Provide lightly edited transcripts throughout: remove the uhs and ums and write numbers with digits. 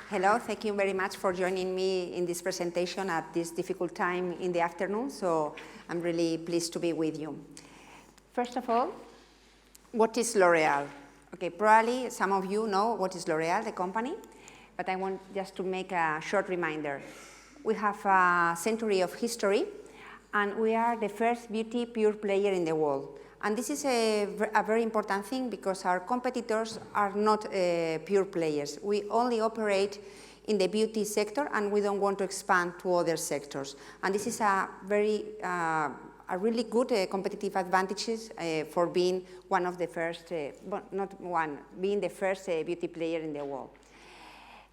Hello, thank you very much for joining me in this presentation at this difficult time in the afternoon, so I'm really pleased to be with you. First of all, what is LOreal? Okay, probably some of you know what is LOreal, the company, but I want just to make a short reminder. We have a century of history, and we are the first beauty pure player in the world. And this is a very important thing because our competitors are not pure players. We only operate in the beauty sector and we don't want to expand to other sectors. And this is a really good competitive advantages for being one of the first, being the first beauty player in the world.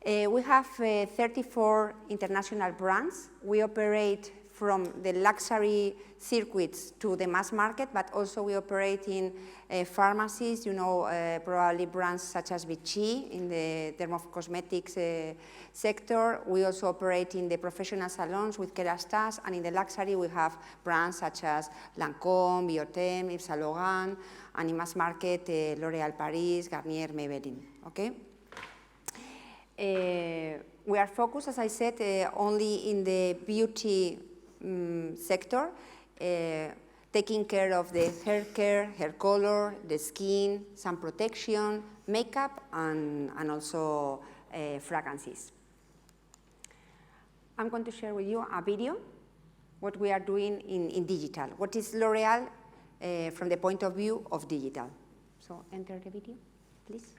We have 34 international brands. We operate from the luxury circuits to the mass market, but also we operate in pharmacies, probably brands such as Vichy in the dermocosmetics sector. We also operate in the professional salons with Kerastase, and in the luxury we have brands such as Lancôme, Biotem, Yves Saint Laurent, and in mass market, L'Oreal Paris, Garnier, Maybelline, okay? We are focused, as I said, only in the beauty sector, taking care of the hair care, hair color, the skin, sun protection, makeup, and also fragrances. I'm going to share with you a video, what we are doing in digital. What is L'Oreal from the point of view of digital? So enter the video, please.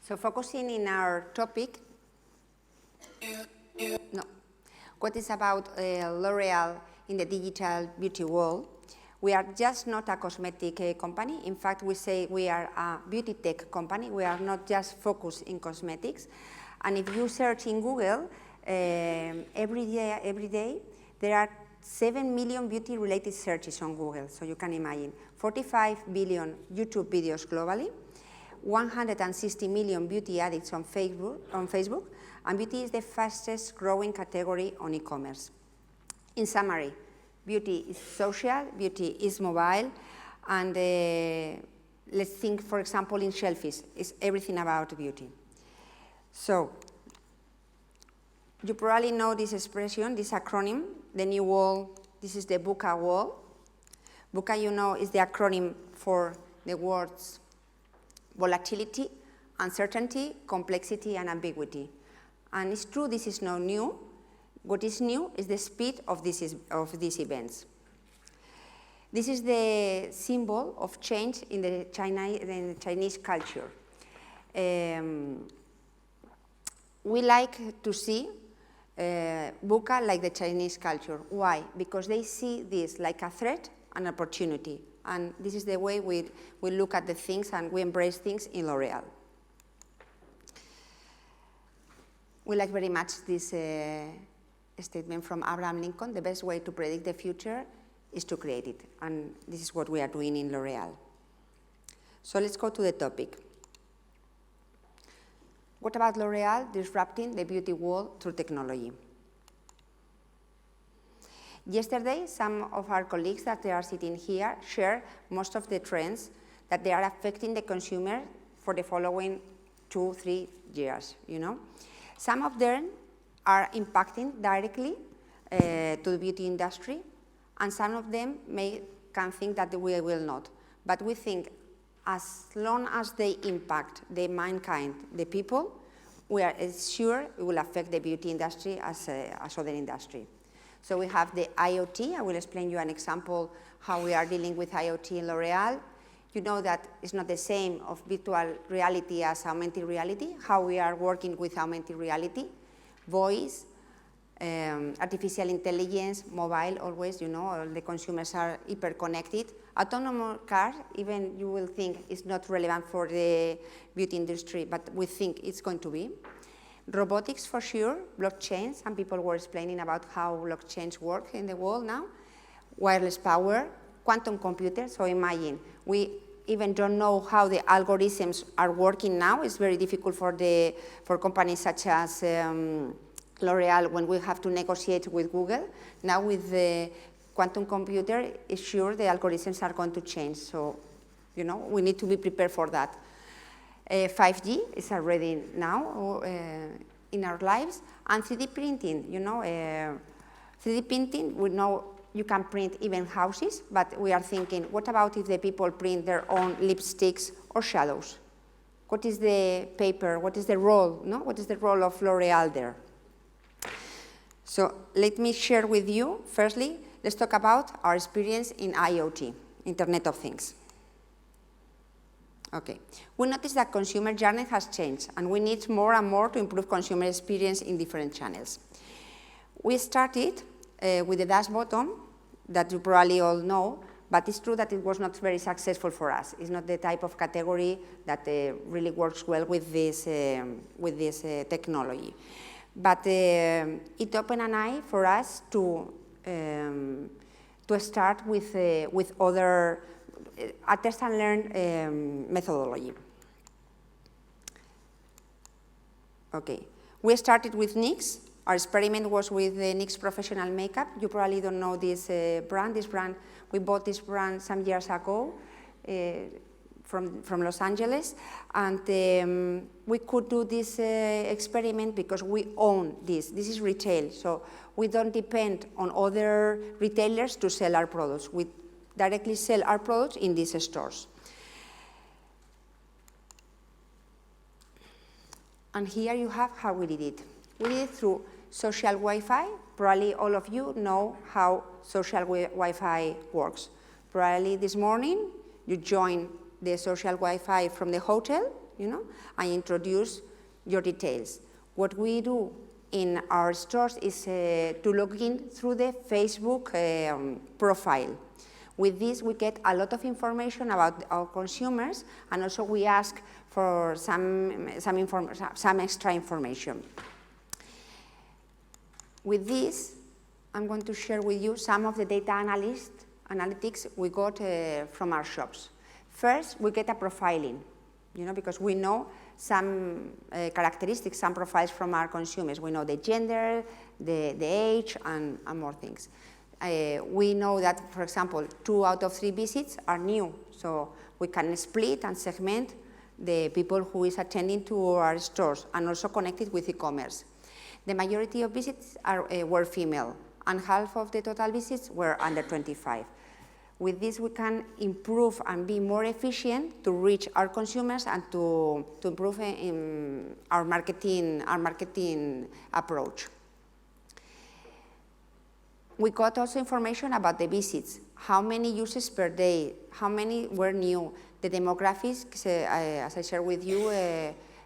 So focusing in our topic, what is about L'Oreal in the digital beauty world? We are just not a cosmetic company. In fact, we say we are a beauty tech company. We are not just focused in cosmetics. And if you search in Google, every day, there are 7 million beauty-related searches on Google. So you can imagine 45 billion YouTube videos globally, 160 million beauty addicts on Facebook, and beauty is the fastest growing category on e-commerce. In summary, beauty is social, beauty is mobile, and let's think, for example, in selfies. It's everything about beauty. So, you probably know this expression, this acronym, the new wall. This is the VUCA wall. VUCA, is the acronym for the words volatility, uncertainty, complexity, and ambiguity. And it's true, this is not new. What is new is the speed of these events. This is the symbol of change in the Chinese culture. We like to see VUCA like the Chinese culture. Why? Because they see this like a threat and opportunity. And this is the way we look at the things and we embrace things in L'Oreal. We like very much this statement from Abraham Lincoln: the best way to predict the future is to create it. And this is what we are doing in L'Oreal. So let's go to the topic. What about L'Oreal disrupting the beauty world through technology? Yesterday, some of our colleagues that they are sitting here shared most of the trends that they are affecting the consumer for the following 2-3 years, Some of them are impacting directly to the beauty industry, and some of them may can think that we will not. But we think as long as they impact the mankind, the people, we are sure it will affect the beauty industry as other industry. So we have the IoT. I will explain you an example how we are dealing with IoT in L'Oreal. You know that it's not the same of virtual reality as augmented reality, how we are working with augmented reality, voice, artificial intelligence, mobile always, you know, all the consumers are hyper-connected. Autonomous cars, even you will think it's not relevant for the beauty industry, but we think it's going to be. Robotics for sure, blockchain, some people were explaining about how blockchains work in the world now. Wireless power, quantum computers, so imagine, we even don't know how the algorithms are working now. It's very difficult for companies such as L'Oreal when we have to negotiate with Google. Now with the quantum computer, it's sure the algorithms are going to change. So, you know, we need to be prepared for that. 5G is already now in our lives. And 3D printing, you know, 3D printing, we know you can print even houses, but we are thinking, what about if the people print their own lipsticks or shadows? What is the paper, what is the role, no? What is the role of L'Oreal there? So let me share with you, firstly, let's talk about our experience in IoT, Internet of Things. Okay, we noticed that consumer journey has changed, and we need more and more to improve consumer experience in different channels. We started with the dash button that you probably all know, but it's true that it was not very successful for us. It's not the type of category that really works well with this technology. But it opened an eye for us to start with other a test and learn methodology. Okay, we started with Knicks. Our experiment was with the Knicks Professional Makeup. You probably don't know this brand. We bought this brand some years ago from Los Angeles, and we could do this experiment because we own this. This is retail, so we don't depend on other retailers to sell our products. We directly sell our products in these stores. And here you have how we did it. We did it through social Wi-Fi. Probably all of you know how social Wi-Fi works. Probably this morning you join the social Wi-Fi from the hotel, you know, and introduce your details. What we do in our stores is to log in through the Facebook profile. With this, we get a lot of information about our consumers, and also we ask for some extra information. With this, I'm going to share with you some of the data analytics we got from our shops. First, we get a profiling, you know, because we know some characteristics, some profiles from our consumers. We know the gender, the age, and more things. We know that, for example, 2 out of 3 visits are new, so we can split and segment the people who is attending to our stores and also connect it with e-commerce. The majority of visits were female, and half of the total visits were under 25. With this, we can improve and be more efficient to reach our consumers and to improve in our marketing approach. We got also information about the visits, how many uses per day, how many were new, the demographics, as I shared with you,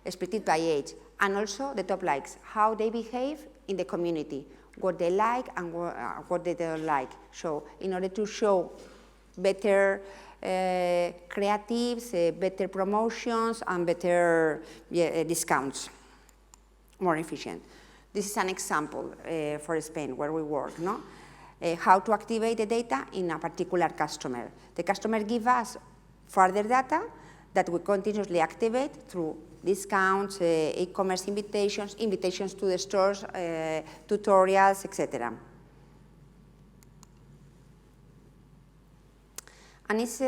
split it by age, and also the top likes, how they behave in the community, what they like and what they don't like. So in order to show better creatives, better promotions, and better discounts, more efficient. This is an example for Spain where we work, no? How to activate the data in a particular customer. The customer gives us further data that we continuously activate through discounts, e-commerce invitations to the stores, tutorials, etc. And it's,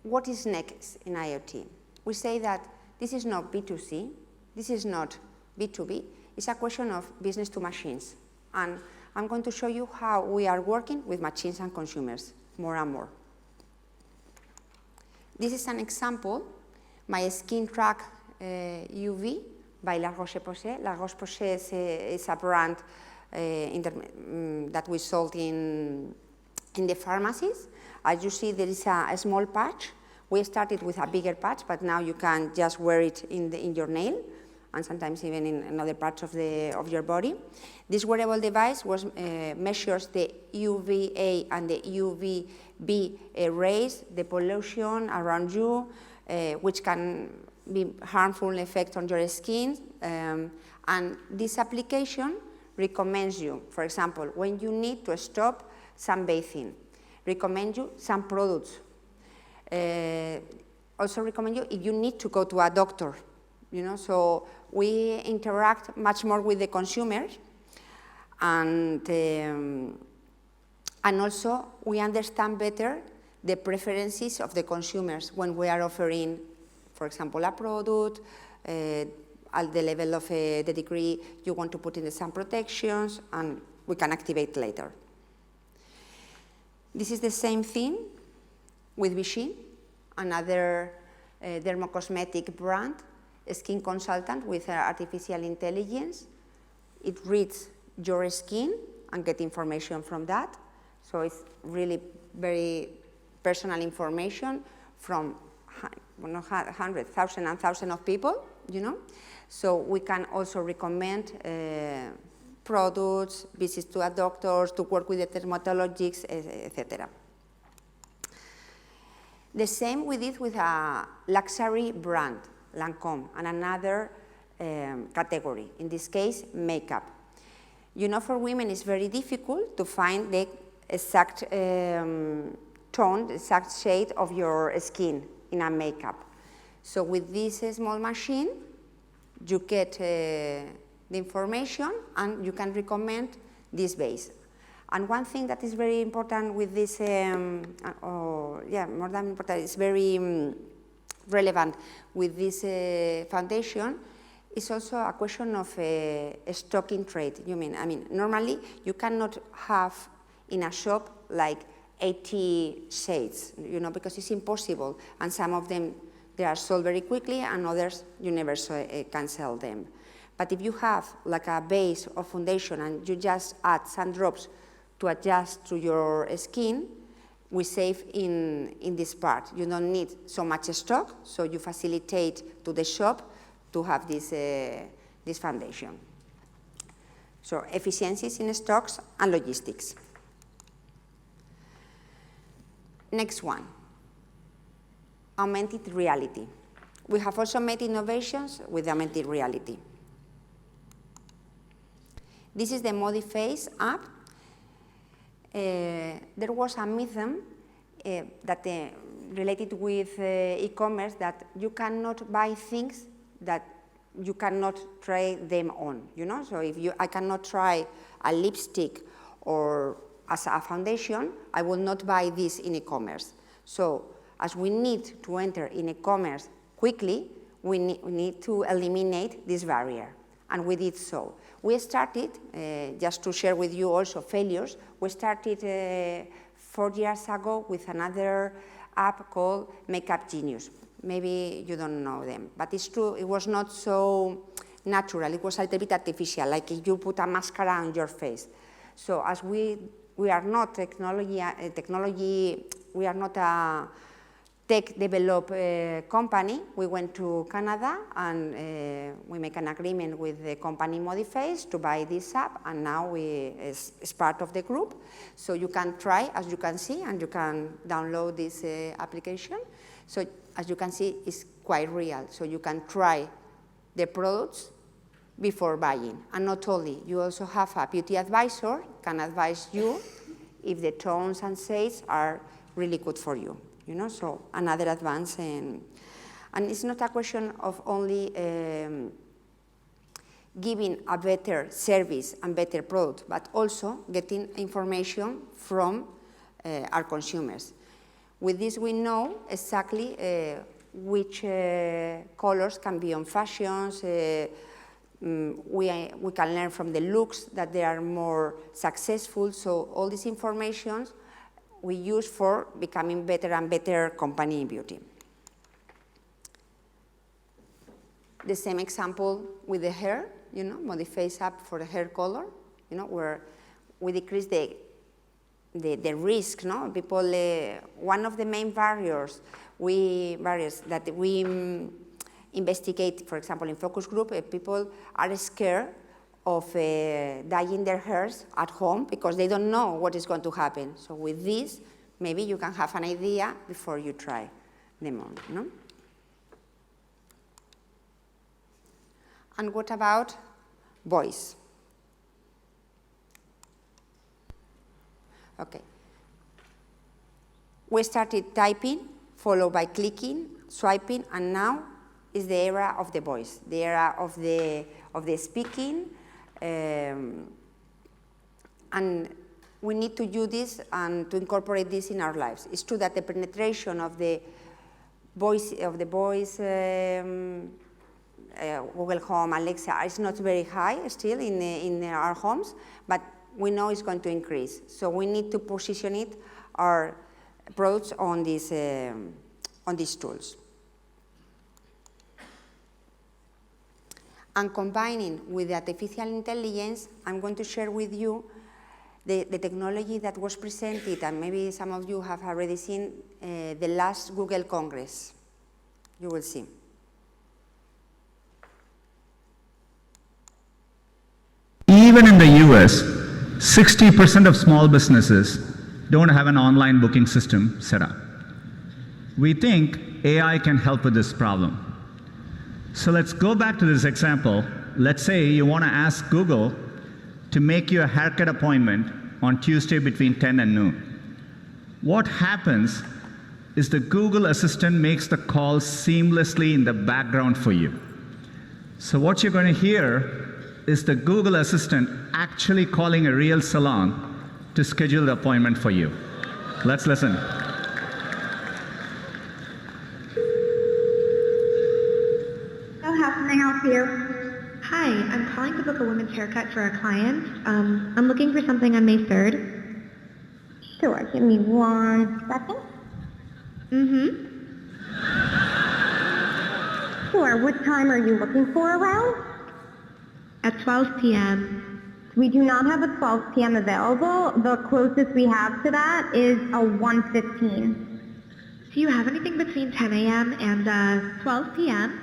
what is next in IoT? We say that this is not B2C, this is not B2B, it's a question of business to machines. And I'm going to show you how we are working with machines and consumers. more and more. This is an example, my skin track UV by La Roche-Posay. La Roche-Posay is a brand that we sold in the pharmacies. As you see, there is a small patch. We started with a bigger patch, but now you can just wear it in your nail, and sometimes even in other parts of your body. This wearable device measures the UVA and the UVB rays, the pollution around you, which can be harmful effect on your skin. And this application recommends you, for example, when you need to stop sunbathing, recommend you some products. Also recommend you if you need to go to a doctor, so we interact much more with the consumers, and also we understand better the preferences of the consumers when we are offering, for example, a product at the level of the degree you want to put in the sun protections, and we can activate later. This is the same thing with Vichy, another dermocosmetic brand, a skin consultant with artificial intelligence. It reads your skin and get information from that. So it's really very personal information from hundreds, thousands and thousands of people, So we can also recommend products, visits to a doctor, to work with the dermatologists, etc. The same we did with a luxury brand, Lancôme, and another category, in this case, makeup. For women it's very difficult to find the exact tone, the exact shade of your skin in a makeup. So with this small machine, you get the information and you can recommend this base. And one thing that is very important with this, more than important, it's very relevant with this foundation, is also a question of stock in trade. Normally you cannot have in a shop like 80 shades, because it's impossible, and some of them they are sold very quickly, and others you never can sell them. But if you have like a base of foundation and you just add some drops to adjust to your skin, we save in this part. You don't need so much stock, so you facilitate to the shop to have this foundation. So efficiencies in stocks and logistics. Next one, augmented reality. We have also made innovations with augmented reality. This is the Modiface app. There was a myth that related with e-commerce that you cannot buy things that you cannot try them on. So if I cannot try a lipstick or as a foundation, I will not buy this in e-commerce. So as we need to enter in e-commerce quickly, we need to eliminate this barrier, and we did so. We started, just to share with you also failures, we started 4 years ago with another app called Makeup Genius. Maybe you don't know them, but it's true, it was not so natural, it was a little bit artificial, like if you put a mascara on your face. So as we are not we are not a tech develop company, we went to Canada and we make an agreement with the company Modiface to buy this app, and now it's part of the group. So you can try, as you can see, and you can download this application. So as you can see, it's quite real. So you can try the products before buying. And not only, you also have a beauty advisor, can advise you if the tones and shades are really good for you. So another advance, and it's not a question of only giving a better service and better product, but also getting information from our consumers. With this, we know exactly which colors can be on fashions. We can learn from the looks that they are more successful. So all this information we use for becoming better and better company in beauty. The same example with the hair, modify app for the hair color, where we decrease the risk, People, one of the main barriers that we investigate, for example, in focus group, people are scared of dyeing their hairs at home because they don't know what is going to happen. So with this, maybe you can have an idea before you try them on, And what about voice? Okay. We started typing, followed by clicking, swiping, and now is the era of the voice, the era of the speaking, and we need to use this and to incorporate this in our lives. It's true that the penetration of the voice Google Home, Alexa, is not very high still in our homes, but we know it's going to increase. So we need to position our products on these tools. And combining with the artificial intelligence, I'm going to share with you the technology that was presented, and maybe some of you have already seen the last Google Congress. You will see. Even in the US, 60% of small businesses don't have an online booking system set up. We think AI can help with this problem. So let's go back to this example. Let's say you want to ask Google to make you a haircut appointment on Tuesday between 10 and noon. What happens is the Google Assistant makes the call seamlessly in the background for you. So what you're going to hear is the Google Assistant actually calling a real salon to schedule the appointment for you. Let's listen. How can I help you? Hi, I'm calling to book a women's haircut for a client. I'm looking for something on May 3rd. Sure, give me 1 second. Sure, what time are you looking for around? At 12 p.m. We do not have a 12 p.m. available. The closest we have to that is a 1:15. Do you have anything between 10 a.m. and 12 p.m.?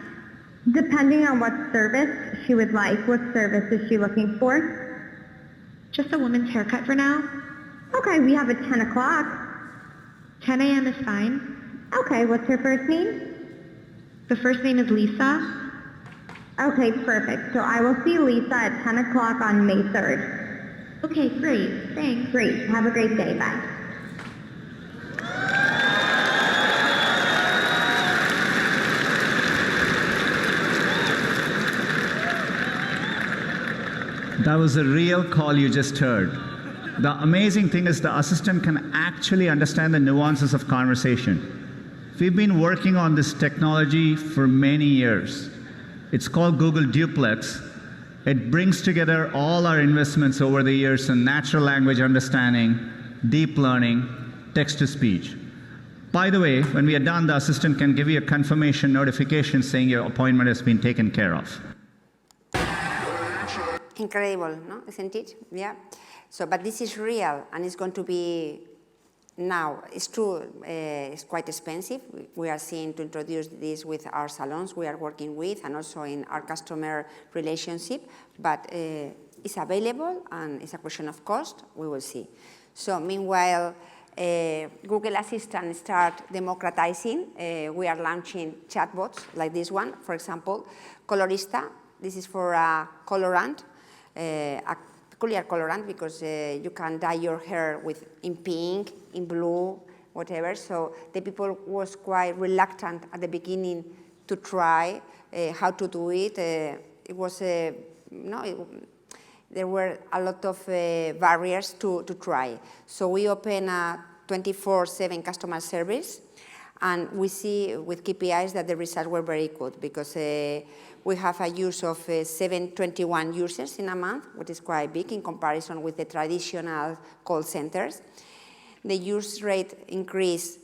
Depending on what service she would like. What service is she looking for? Just a woman's haircut for now. Okay, we have a 10 o'clock. 10 a.m. is fine. Okay, what's her first name? The first name is Lisa. Okay, perfect. So I will see Lisa at 10 o'clock on May 3rd. Okay, great. Thanks. Great. Have a great day. Bye. That was a real call you just heard. The amazing thing is the assistant can actually understand the nuances of conversation. We've been working on this technology for many years. It's called Google Duplex. It brings together all our investments over the years in natural language understanding, deep learning, text-to-speech. By the way, when we are done, the assistant can give you a confirmation notification saying your appointment has been taken care of. Incredible, no? Isn't it? Yeah. So, but this is real, and it's going to be now. It's true, it's quite expensive. We are seeing to introduce this with our salons we are working with, and also in our customer relationship, but it's available, and it's a question of cost. We will see. So, meanwhile, Google Assistant start democratizing. We are launching chatbots like this one. For example, Colorista. This is for a colorant. A peculiar colorant because you can dye your hair in pink, in blue, whatever. So the people was quite reluctant at the beginning to try how to do it. It was there were a lot of barriers to try. So we open a 24/7 customer service, and we see with KPIs that the results were very good because we have a use of 721 users in a month, which is quite big in comparison with the traditional call centers. The use rate increased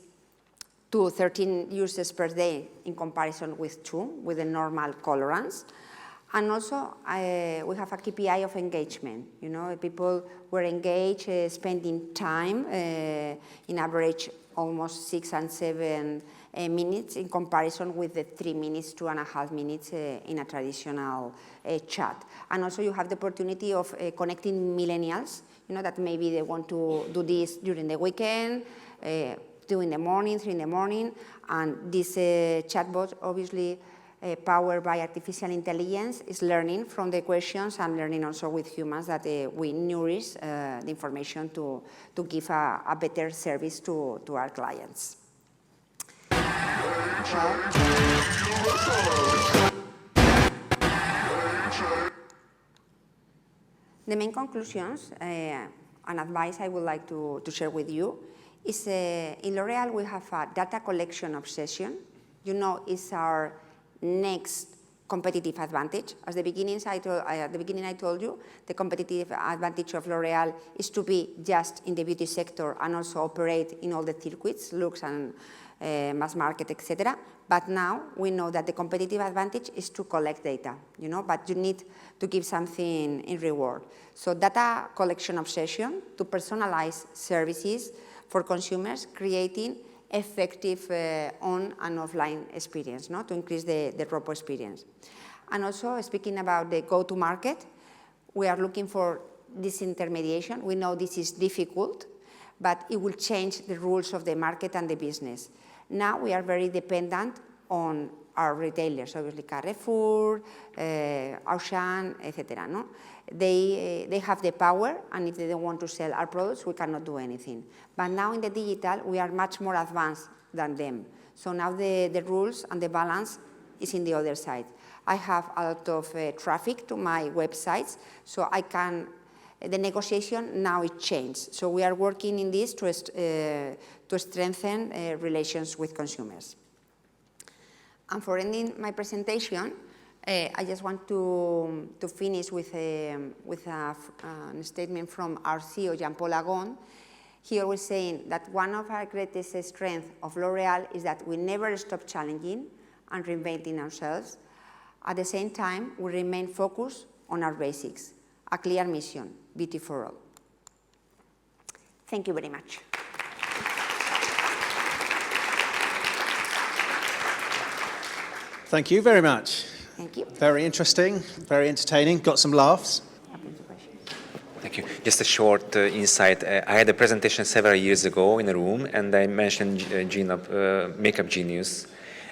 to 13 users per day in comparison with 2, with the normal tolerance. And also, we have a KPI of engagement. You know, people were engaged, spending time, in average almost 6 and 7 minutes in comparison with the 3 minutes, 2.5 minutes in a traditional chat. And also, you have the opportunity of connecting millennials, you know, that maybe they want to do this during the weekend, 2 in the morning, 3 in the morning, and this chatbot, obviously powered by artificial intelligence, is learning from the questions and learning also with humans that we nourish the information to give a better service to our clients. The main conclusions and advice I would like to share with you is in L'Oreal we have a data collection obsession. You know, it's our next competitive advantage. At the beginning I told you the competitive advantage of L'Oreal is to be just in the beauty sector and also operate in all the circuits, looks and mass market, etc. But now we know that the competitive advantage is to collect data, you know, but you need to give something in reward. So data collection obsession to personalize services for consumers, creating effective on and offline experience, no? To increase the Ropo experience. And also, speaking about the go-to-market, we are looking for disintermediation. We know this is difficult, but it will change the rules of the market and the business. Now we are very dependent on our retailers, obviously Carrefour, Auchan, etc. No? They have the power, and if they don't want to sell our products, we cannot do anything. But now in the digital, we are much more advanced than them. So now the rules and the balance is in the other side. I have a lot of traffic to my websites, so I can, the negotiation now it changed. So we are working in this to strengthen relations with consumers. And for ending my presentation, I just want to finish with a statement from our CEO, Jean-Paul Agon. He always saying that one of our greatest strengths of L'Oreal is that we never stop challenging and reinventing ourselves. At the same time, we remain focused on our basics, a clear mission, beauty for all. Thank you very much. Thank you very much. Thank you. Very interesting, very entertaining, got some laughs. Thank you. Just a short insight. I had a presentation several years ago in a room, and I mentioned Makeup Genius,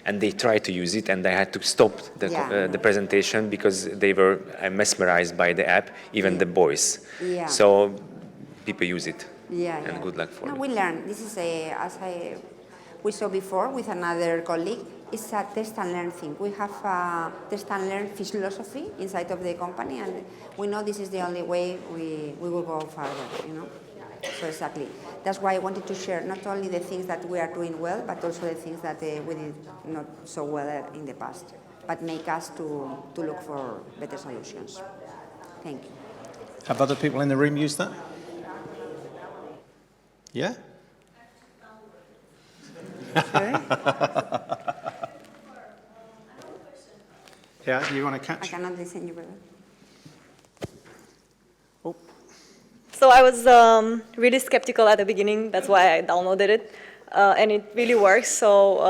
and they tried to use it, and I had to stop the presentation because they were mesmerized by the app, even the boys. Yeah. So people use it. Yeah, and good luck for no, it. we learn. This is as we saw before with another colleague. It's a test and learn thing. We have a test and learn philosophy inside of the company, and we know this is the only way we will go further, you know. So exactly. That's why I wanted to share not only the things that we are doing well, but also the things that we did not so well in the past, but make us to look for better solutions. Thank you. Have other people in the room used that? Yeah? Yeah, you want to catch? I cannot listen, you brother. Oh. So I was really skeptical at the beginning. That's why I downloaded it, and it really works. So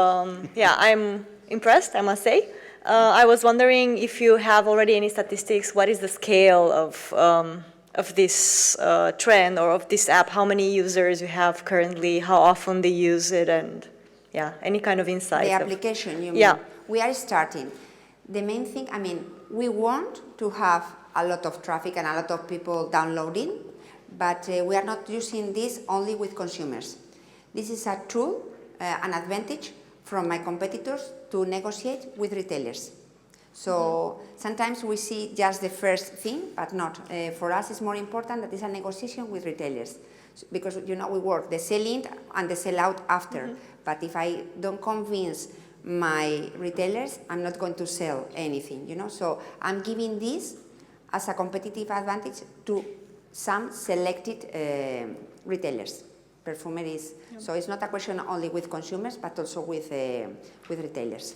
yeah, I'm impressed, I must say. I was wondering if you have already any statistics. What is the scale of this trend or of this app? How many users you have currently? How often they use it? And yeah, any kind of insight. The application, you mean? Yeah. We are starting. The main thing, I mean, we want to have a lot of traffic and a lot of people downloading, but we are not using this only with consumers. This is a tool, an advantage from my competitors to negotiate with retailers. So sometimes we see just the first thing, but not. For us, it's more important that it's a negotiation with retailers, because you know we work the sell-in and the sell-out after. But if I don't convince my retailers, I'm not going to sell anything, you know. So I'm giving this as a competitive advantage to some selected retailers. perfumeries. So it's not a question only with consumers, but also with retailers.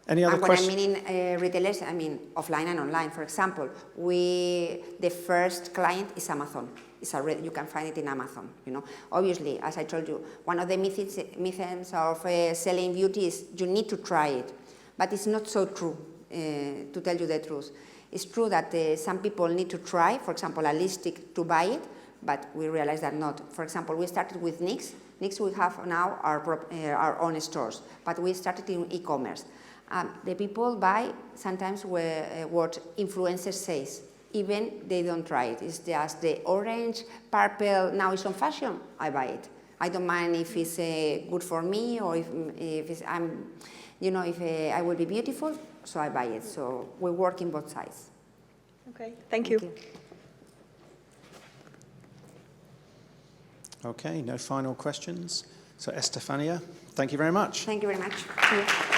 Any other And when I questions? mean retailers, I mean offline and online. For example, the first client is Amazon. You can find it in Amazon. Obviously, as I told you, one of the myths of selling beauty is you need to try it, but it's not so true. To tell you the truth, it's true that some people need to try, for example, a lipstick to buy it, but we realize that not. For example, we started with Knicks. Knicks, we have now our own stores, but we started in e-commerce. The people buy sometimes what influencers says, even they don't try it. It's just the orange, purple, now it's on fashion, I buy it. I don't mind if it's good for me or if it's, if I will be beautiful, so I buy it. So we work in both sides. Okay, thank you. Okay, no final questions. So Estefania, thank you very much. Thank you very much. See you.